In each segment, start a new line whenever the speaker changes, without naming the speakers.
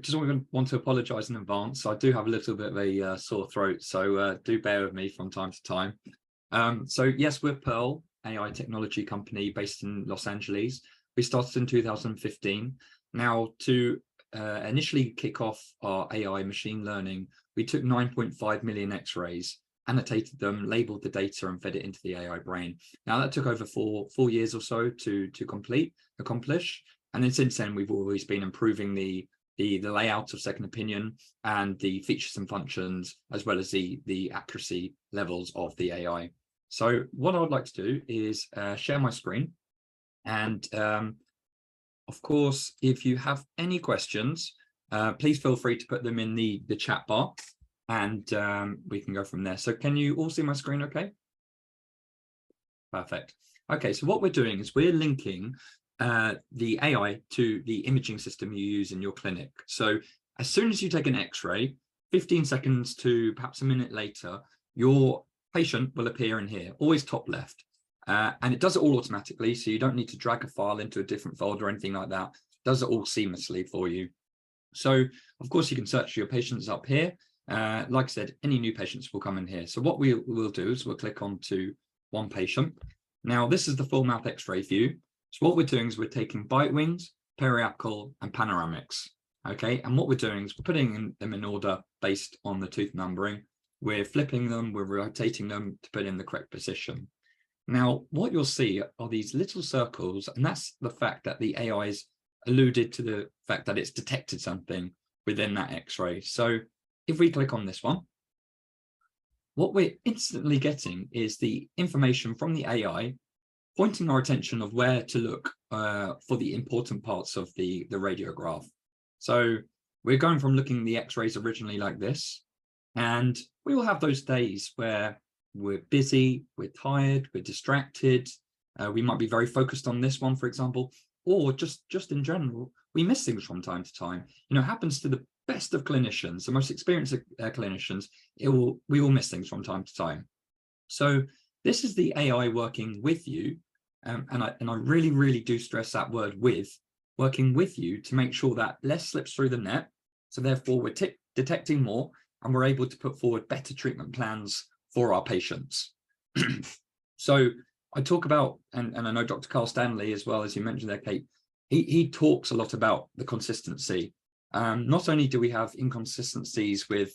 Just want to apologise in advance. I do have a little bit of a sore throat, so do bear with me from time to time. So yes, we're Pearl, AI technology company based in Los Angeles. We started in 2015. Now, to initially kick off our AI machine learning, we took 9.5 million X-rays, annotated them, labeled the data, and fed it into the AI brain. Now, that took over four years or so to accomplish. And then since then, we've always been improving the layout of second opinion and the features and functions, as well as the accuracy levels of the AI. So what I would like to do is share my screen. And of course, if you have any questions, please feel free to put them in the chat bar, and we can go from there. So can you all see my screen okay? Perfect. Okay, so what we're doing is we're linking the AI to the imaging system you use in your clinic. So as soon as you take an X-ray, 15 seconds to perhaps a minute later, your patient will appear in here, always top left. And it does it all automatically, so you don't need to drag a file into a different folder or anything like that. It does it all seamlessly for you. So, of course, you can search your patients up here. Like I said, any new patients will come in here. So what we'll do is we'll click on to one patient. Now, this is the full mouth X-ray view. So what we're doing is we're taking bite wings, periapical, and panoramics. Okay, and what we're doing is we're putting them in order based on the tooth numbering. We're flipping them, we're rotating them to put in the correct position. Now, what you'll see are these little circles, and that's the fact that the AI's alluded to the fact that it's detected something within that X-ray. So if we click on this one, what we're instantly getting is the information from the AI pointing our attention of where to look for the important parts of the radiograph. So we're going from looking at the X-rays originally like this, and we will have those days where we're busy, we're tired, we're distracted. We might be very focused on this one, for example, or just in general, we miss things from time to time. You know, it happens to the best of clinicians, the most experienced clinicians. We will miss things from time to time. So this is the AI working with you. And I really, really do stress that word with, working with you to make sure that less slips through the net. So therefore, we're detecting more, and we're able to put forward better treatment plans for our patients. So I talk about, and I know Dr. Carl Stanley, as well as you mentioned there, Kate, he talks a lot about the consistency. Not only do we have inconsistencies with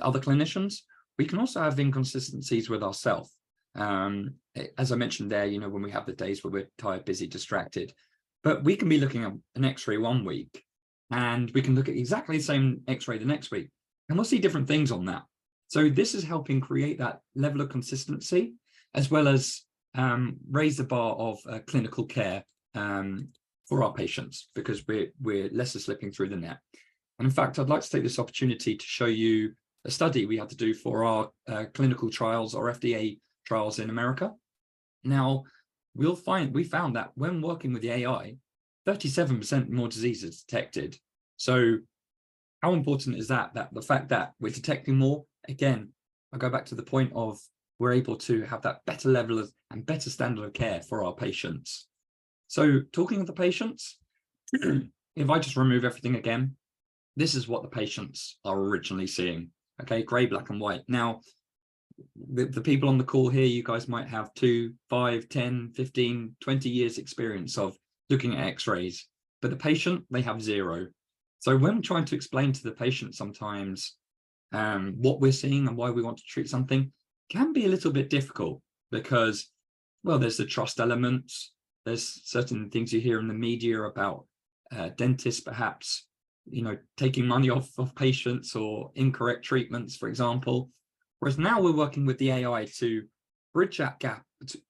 other clinicians, we can also have inconsistencies with ourselves. As I mentioned there, you know, when we have the days where we're tired, busy, distracted, but we can be looking at an X-ray one week, and we can look at exactly the same X-ray the next week, and we'll see different things on that. So this is helping create that level of consistency, as well as raise the bar of clinical care for our patients, because we're less slipping through the net. And in fact, I'd like to take this opportunity to show you a study we had to do for our clinical trials, or FDA trials in America. Now, we found that when working with the AI, 37% more diseases detected. So how important is that? That the fact that we're detecting more, again, I go back to the point of we're able to have that better level of and better standard of care for our patients. So talking of the patients, if I just remove everything again, this is what the patients are originally seeing. Okay, gray, black, and white. Now, the people on the call here, you guys might have 2, 5, 10, 15, 20 years experience of looking at X-rays, but the patient, they have 0. So when trying to explain to the patient sometimes what we're seeing and why we want to treat something can be a little bit difficult, because, well, there's the trust elements. There's certain things you hear in the media about dentists perhaps, you know, taking money off of patients or incorrect treatments, for example. Whereas now we're working with the AI to bridge that gap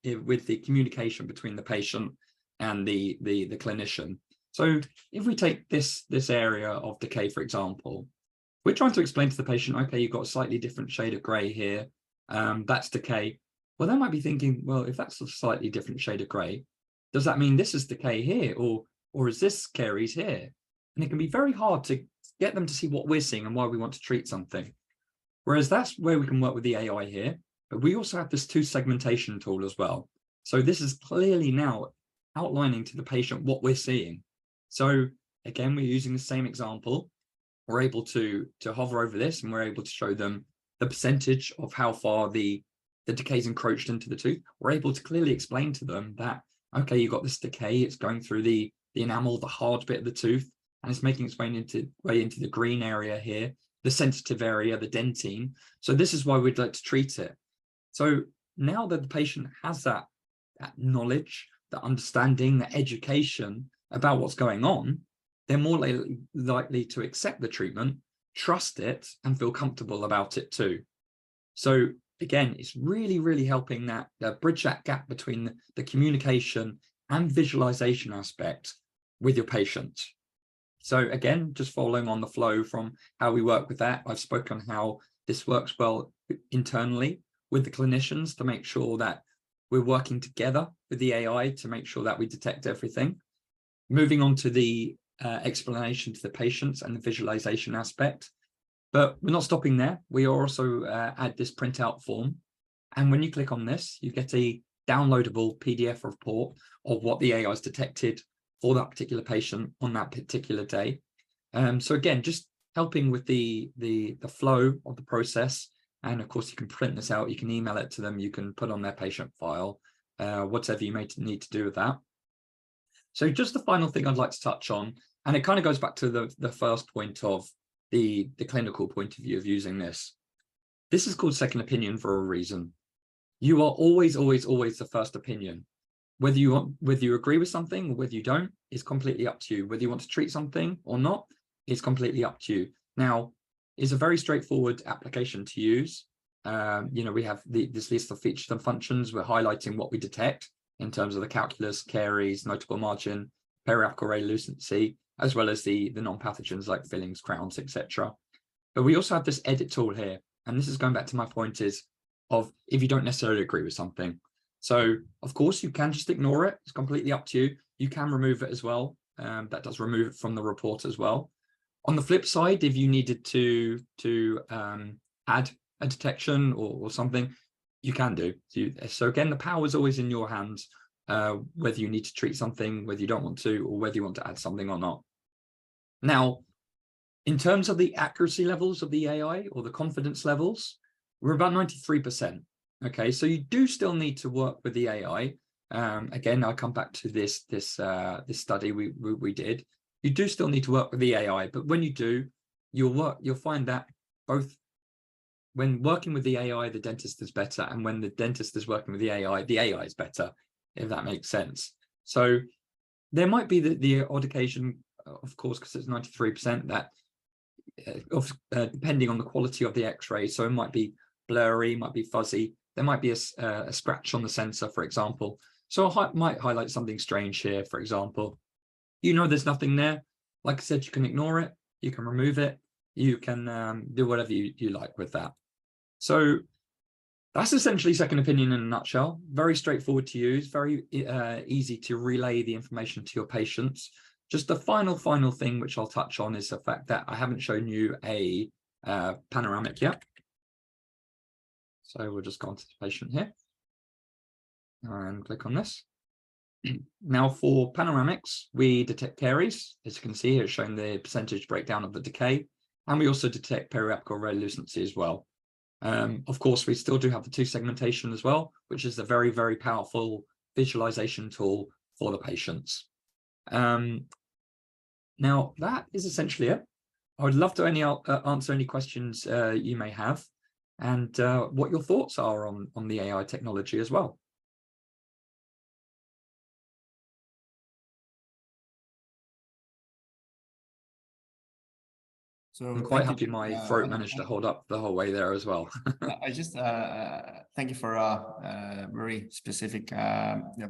with the communication between the patient and the clinician. So if we take this area of decay, for example, we're trying to explain to the patient, okay, you've got a slightly different shade of gray here. That's decay. Well, they might be thinking, well, if that's a slightly different shade of gray, does that mean this is decay here, or is this caries here? And it can be very hard to get them to see what we're seeing and why we want to treat something. Whereas that's where we can work with the AI here, but we also have this 2 segmentation tool as well. So this is clearly now outlining to the patient what we're seeing. So again, we're using the same example. we're able to hover over this, and we're able to show them the percentage of how far the decay's encroached into the tooth. We're able to clearly explain to them that, okay, you've got this decay, it's going through the enamel, the hard bit of the tooth, and it's making its way into the green area here, the sensitive area, the dentine. So this is why we'd like to treat it. So now that the patient has that knowledge, that understanding, that education about what's going on, they're more likely to accept the treatment, trust it, and feel comfortable about it too. So again, it's really, really helping that bridge that gap between the communication and visualization aspect with your patient. So again, just following on the flow from how we work with that, I've spoken how this works well internally with the clinicians to make sure that we're working together with the AI to make sure that we detect everything. Moving on to the explanation to the patients and the visualization aspect. But we're not stopping there. We also add this printout form. And when you click on this, you get a downloadable PDF report of what the AI has detected for that particular patient on that particular day. So again, just helping with the flow of the process. And of course, you can print this out, you can email it to them, you can put on their patient file, whatever you may need to do with that. So just the final thing I'd like to touch on, and it kind of goes back to the first point of the clinical point of view of using this. This is called second opinion for a reason. You are always, always, always the first opinion. Whether you agree with something or whether you don't, is completely up to you. Whether you want to treat something or not, is completely up to you. Now, it's a very straightforward application to use. We have this list of features and functions. We're highlighting what we detect in terms of the calculus, caries, notable margin, periapical radiolucency, as well as the non-pathogens like fillings, crowns, etc. But we also have this edit tool here. And this is going back to my point of if you don't necessarily agree with something. So of course you can just ignore it. It's completely up to you. You can remove it as well. That does remove it from the report as well. On the flip side, if you needed to add a detection or something, you can do. So again, the power is always in your hands, whether you need to treat something, whether you don't want to, or whether you want to add something or not. Now, in terms of the accuracy levels of the AI or the confidence levels, we're about 93%. Okay, so you do still need to work with the AI. Again, I'll come back to this study we did. You do still need to work with the AI, but when you do, you'll find that both when working with the AI, the dentist is better, and when the dentist is working with the AI is better, if that makes sense. So there might be the odd occasion, of course, because it's 93%, that depending on the quality of the X-ray, so it might be blurry, might be fuzzy, there might be a scratch on the sensor, for example. So I might highlight something strange here, for example. There's nothing there. Like I said, you can ignore it, you can remove it, you can do whatever you like with that. So that's essentially second opinion in a nutshell. Very straightforward to use, very easy to relay the information to your patients. Just the final thing which I'll touch on is the fact that I haven't shown you a panoramic yet. So we'll just go on to the patient here and click on this. Now for panoramics, we detect caries. As you can see here, it's showing the percentage breakdown of the decay. And we also detect periapical radiolucency as well. Of course, we still do have the two segmentation as well, which is a very, very powerful visualization tool for the patients. Now, that is essentially it. I would love to answer any questions you may have, and what your thoughts are on the AI technology as well. So I'm quite happy my throat managed to hold up the whole way there as well.
I just thank you for a very specific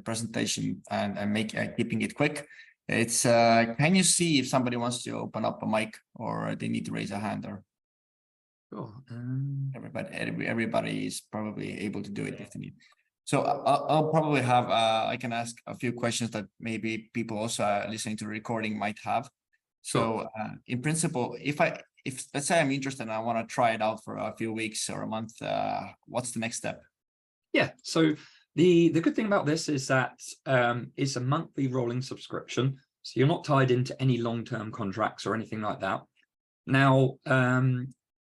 presentation and keeping it quick. It's can you see if somebody wants to open up a mic or they need to raise a hand? Or
sure.
Everybody is probably able to do it if they need. So I'll probably have I can ask a few questions that maybe people also listening to the recording might have. So in principle, if let's say I'm interested and I want to try it out for a few weeks or a month, what's the next step?
Yeah, so the good thing about this is that it's a monthly rolling subscription. So you're not tied into any long-term contracts or anything like that. Now,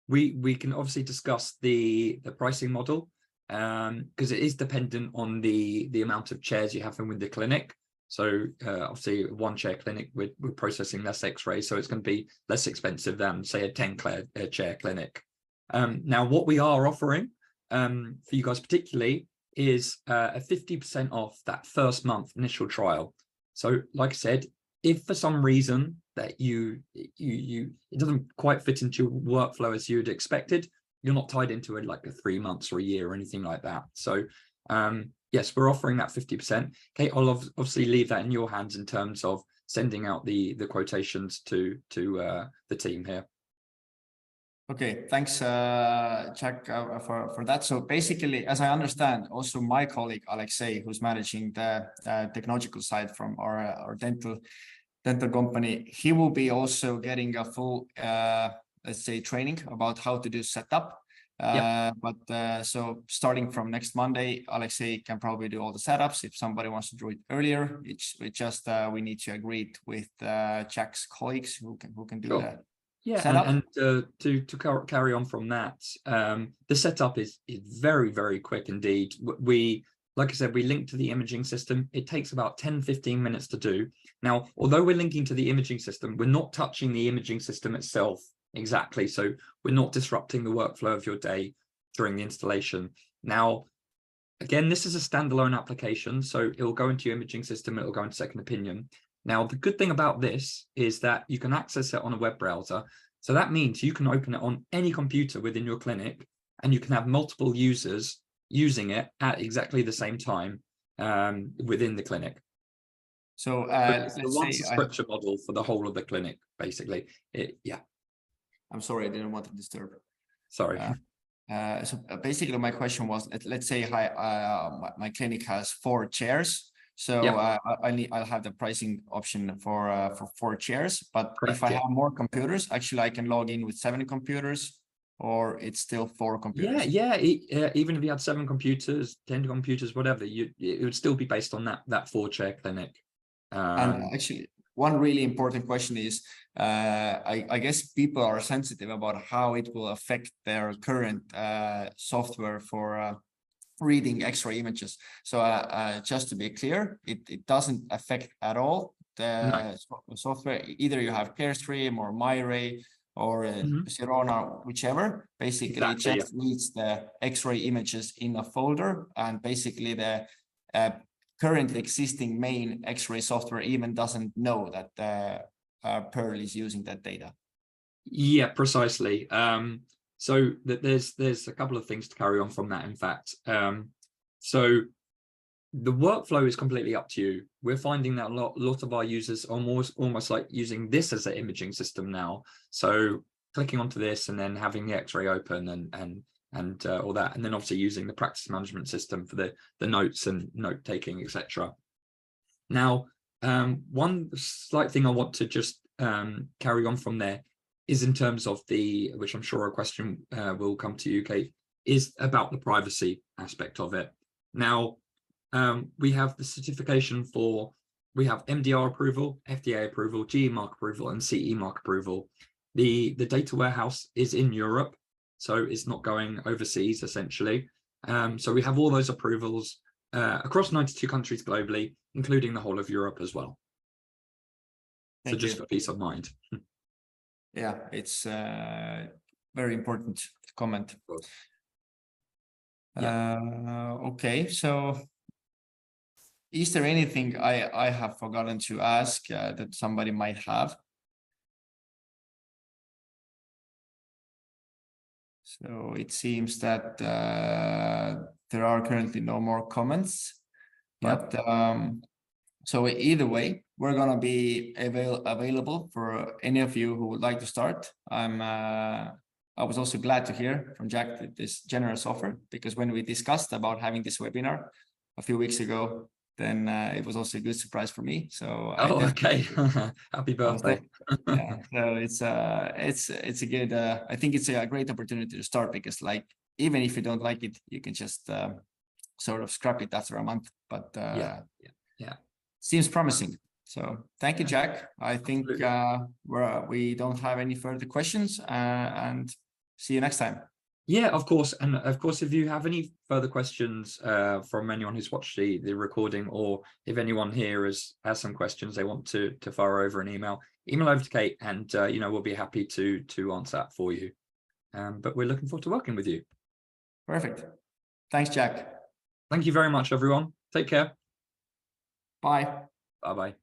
we can obviously discuss the pricing model, because it is dependent on the amount of chairs you have in the clinic. So obviously 1-chair clinic, we're processing less x-rays, so it's going to be less expensive than, say, a 10-chair clinic. Now, what we are offering for you guys particularly is a 50% off that first month initial trial. So like I said, if for some reason that it doesn't quite fit into your workflow as you'd expected, you're not tied into it like a 3 months or a year or anything like that. So yes, we're offering that 50%. Kate, I'll obviously leave that in your hands in terms of sending out the quotations to the team here.
Okay, thanks, Jack, for that. So basically, as I understand, also my colleague Alexei, who's managing the technological side from our dental company, he will be also getting a full, let's say, training about how to do setup. So starting from next Monday, Alexei can probably do all the setups. If somebody wants to do it earlier, it's just we need to agree it with Jack's colleagues who can do that.
Yeah, and to carry on from that, the setup is very, very quick indeed. Like I said, we link to the imaging system. It takes about 10-15 minutes to do. Now, although we're linking to the imaging system, we're not touching the imaging system itself exactly. So we're not disrupting the workflow of your day during the installation. Now, again, this is a standalone application, so it will go into your imaging system. It will go into second opinion. Now, the good thing about this is that you can access it on a web browser. So that means you can open it on any computer within your clinic, and you can have multiple users using it at exactly the same time within the clinic.
So
it's a one subscription model for the whole of the clinic, basically.
I'm sorry, I didn't want to disturb.
Sorry.
So basically, my question was: let's say my clinic has 4 chairs. So I'll have the pricing option for 4 chairs. But correct, if I have more computers, actually I can log in with 7 computers, or it's still 4 computers.
Even if you had 7 computers, 10 computers, whatever, it would still be based on that 4-chair clinic.
And actually, one really important question is, I guess people are sensitive about how it will affect their current software for reading X-ray images. So just to be clear, it doesn't affect at all the software. Either you have CareStream or MyRay or Sirona, whichever. Basically, it just reads the X-ray images in a folder, and basically the currently existing main X-ray software even doesn't know that Pearl is using that data.
Yeah, precisely. So there's a couple of things to carry on from that, in fact. So the workflow is completely up to you. We're finding that a lot of our users are almost like using this as an imaging system now. So clicking onto this and then having the X-ray open and all that, and then obviously using the practice management system for the notes and note taking, etc. Now, one slight thing I want to just carry on from there is in terms of which I'm sure a question will come to you, Kate, is about the privacy aspect of it. Now, we have the certification we have MDR approval, FDA approval, GE mark approval, and CE mark approval. The data warehouse is in Europe, so it's not going overseas, essentially. So we have all those approvals across 92 countries globally, including the whole of Europe as well. So just for peace of mind.
Yeah, it's very important to comment. Okay, so is there anything I have forgotten to ask that somebody might have? So it seems that there are currently no more comments, but so either way, we're going to be available for any of you who would like to start. I was also glad to hear from Jack this generous offer, because when we discussed about having this webinar a few weeks ago, then it was also a good surprise for me. So
okay. Happy birthday.
Yeah, so it's a good I think it's a great opportunity to start, because like even if you don't like it, you can just sort of scrap it after a month. But yeah, seems promising. So thank you, Jack. I think we don't have any further questions, and see you next time.
Yeah, of course. And of course, if you have any further questions from anyone who's watched the recording, or if anyone here has some questions they want to fire over an email over to Kate, and we'll be happy to answer that for you. But we're looking forward to working with you.
Perfect. Thanks, Jack.
Thank you very much, everyone. Take care.
Bye.
Bye-bye.